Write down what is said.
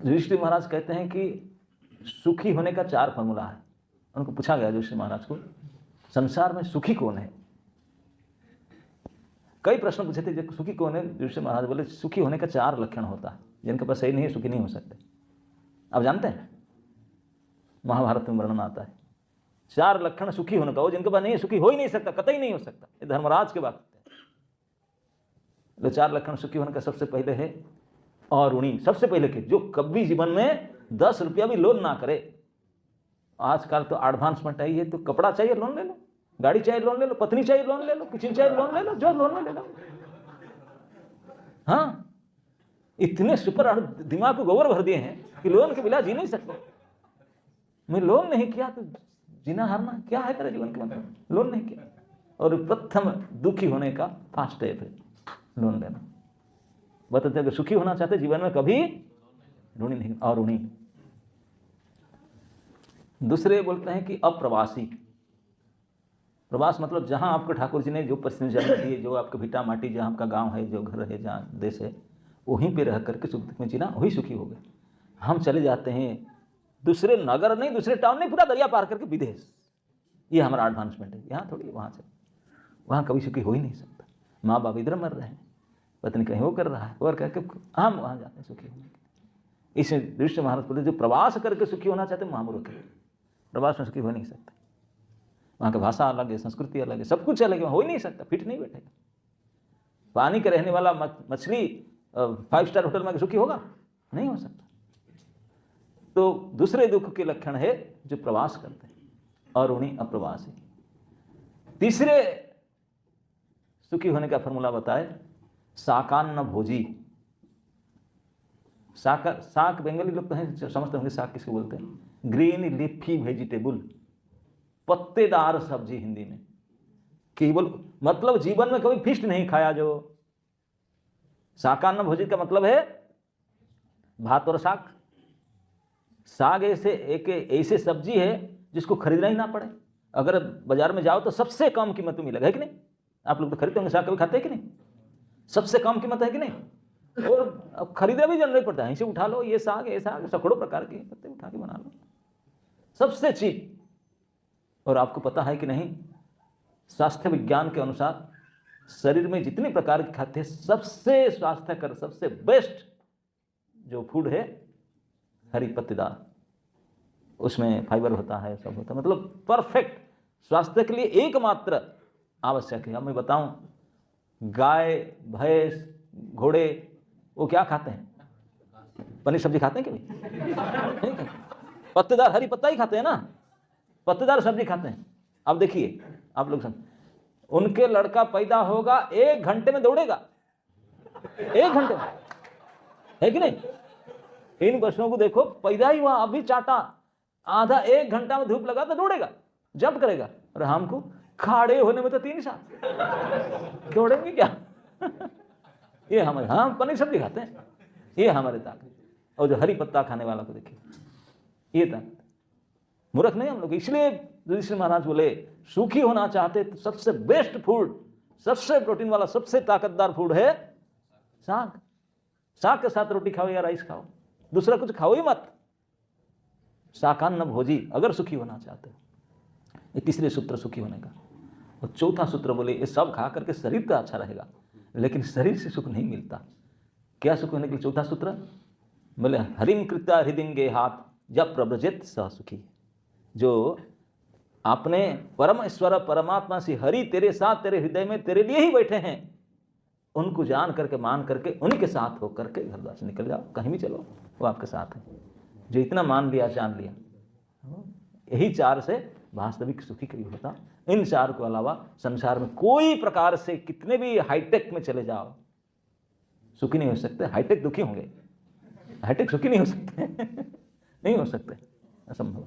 युधिष्ठिर महाराज कहते हैं कि सुखी होने का 4 फॉर्मूला है। उनको पूछा गया युधिष्ठिर महाराज को, संसार में सुखी कौन है? कई प्रश्न पूछे थे, सुखी कौन है? युधिष्ठिर महाराज बोले सुखी होने का 4 लक्षण होता है, जिनके पास सही नहीं है सुखी नहीं हो सकते। आप जानते हैं, महाभारत में वर्णन आता है 4 लक्षण सुखी होने का, वो जिनके पास नहीं है सुखी हो ही नहीं सकता, कतई नहीं हो सकता। ये धर्मराज के बात है। तो 4 लक्षण सुखी होने का सबसे पहले है अरुणी। सबसे पहले के जो कभी जीवन में 10 रुपया भी लोन ना करे। आजकल तो एडवांसमेंट आई है, तो कपड़ा चाहिए लोन ले लो, गाड़ी चाहिए लोन ले लो, पत्नी चाहिए लोन ले लो, किचन चाहिए लोन ले लो, जो लोन ले लो। हाँ, इतने सुपर दिमाग को गोबर भर दिए हैं कि लोन के बिना जी नहीं सकते। मैं लोन नहीं किया तो जीना हारना क्या है तेरे जीवन के मतलब? लोन नहीं किया। और प्रथम दुखी होने का फर्स्ट स्टेप है लोन लेना। बताते हैं कि सुखी होना चाहते जीवन में कभी ऋणी नहीं और ऋणी। दूसरे बोलते हैं कि अप्रवासी। प्रवास मतलब जहां आपको ठाकुर जी ने जो परिस्थिति जन्म दी है, जो आपके भिटा माटी, जहां आपका गांव है, जो घर है, जहां देश है, वहीं पे रह करके सुख दुख में जीना, वही सुखी हो गए। हम चले जाते हैं दूसरे नगर नहीं, दूसरे टाउन नहीं, पूरा दरिया पार करके विदेश। ये हमारा एडवांसमेंट है। यहाँ थोड़ी, वहाँ से वहाँ कभी सुखी हो ही नहीं सकता। माँ बाप इधर मर रहे हैं, पत्नी कहीं वो कर रहा है, और कह के हम वहाँ जाते हैं सुखी होने के। इसमें युधिष्ठिर महाराज बोलते जो प्रवास करके सुखी होना चाहते हैं महामूर्ख है। प्रवास में सुखी हो नहीं सकते। वहाँ की भाषा अलग है, संस्कृति अलग है, सब कुछ अलग है, हो ही नहीं सकता, फिट नहीं बैठेगा। पानी के रहने वाला मछली 5 स्टार होटल में सुखी होगा? नहीं हो सकता। तो दूसरे दुख के लक्षण है जो प्रवास करते हैं, और उन्हीं अप्रवासी। तीसरे सुखी होने का फॉर्मूला बताए, शाकान्न भोजी। शाक बंगाली लोग तो हैं, समझते होंगे शाक किसको बोलते हैं। ग्रीन लीफी वेजिटेबल, पत्तेदार सब्जी हिंदी में। केवल मतलब जीवन में कभी फिस्ट नहीं खाया जो। शाकान्न भोजी का मतलब है भात और साग। साग ऐसे सब्जी है जिसको खरीदना ही ना पड़े। अगर बाजार में जाओ तो सबसे कम कीमत में मिलेगा, है कि नहीं? आप लोग तो खरीदते होंगे साग, कभी खाते हैं कि नहीं? सबसे कम कीमत है कि नहीं? और अब खरीदना भी जरूरत पड़ता है, इसे उठा लो, ये साग सैकड़ों प्रकार के पत्ते उठा के बना लो, सबसे चीप। और आपको पता है कि नहीं, स्वास्थ्य विज्ञान के अनुसार शरीर में जितने प्रकार के खाद्य, सबसे स्वास्थ्यकर, सबसे बेस्ट जो फूड है हरी पत्तेदार। उसमें फाइबर होता है, सब होता है, मतलब परफेक्ट स्वास्थ्य के लिए एकमात्र आवश्यक है। अब मैं बताऊं, गाय, भैंस, घोड़े वो क्या खाते हैं? पनीर सब्जी खाते हैं कि नहीं? पत्तेदार हरी पत्ता ही खाते हैं ना, पत्तेदार सब्जी खाते हैं। अब देखिए आप लोग समझ, उनके लड़का पैदा होगा 1 घंटे में दौड़ेगा, 1 घंटे में, है कि नहीं? इन बच्चों को देखो, पैदा ही हुआ अभी चाटा, आधा 1 घंटा में धूप लगा तो दौड़ेगा, जंप करेगा। और हमको खाड़े होने में तो 3 साल दौड़ेंगे क्या? ये हमारे, हम पनीर सब्जी खाते हैं, ये हमारे ताकत। और जो हरी पत्ता खाने वाला को देखिए, ये ताकत। मूर्ख नहीं हम लोग। इसलिए युधिष्ठिर महाराज बोले सुखी होना चाहते तो सबसे बेस्ट फूड, सबसे प्रोटीन वाला, सबसे ताकतदार फूड है साग। साग के साथ रोटी खाओ या राइस खाओ, दूसरा कुछ खाओ ही मत। शाकान्न भोजी अगर सुखी होना चाहते हो। ये तीसरे सूत्र सुखी होने का। और चौथा सूत्र बोले ये सब खा करके शरीर तो अच्छा रहेगा, लेकिन शरीर से सुख नहीं मिलता। क्या सुख होने के लिए चौथा सूत्र बोले, हरिम कृत्या हृदिंगे हाथ जब प्रव्रजित सह सुखी। जो आपने परम ईश्वर परमात्मा से हरि तेरे साथ, तेरे हृदय में तेरे लिए ही बैठे हैं, उनको जान करके, मान करके, उन्हीं के साथ होकर के घर द्वार से निकल जाओ, कहीं भी चलो, वो आपके साथ है। जो इतना मान लिया, जान लिया, यही 4 से वास्तविक सुखी कभी होता। इन 4 के अलावा संसार में कोई प्रकार से कितने भी हाईटेक में चले जाओ, सुखी नहीं हो सकते। हाईटेक दुखी होंगे, हाईटेक सुखी नहीं हो सकते। नहीं हो सकते, असंभव।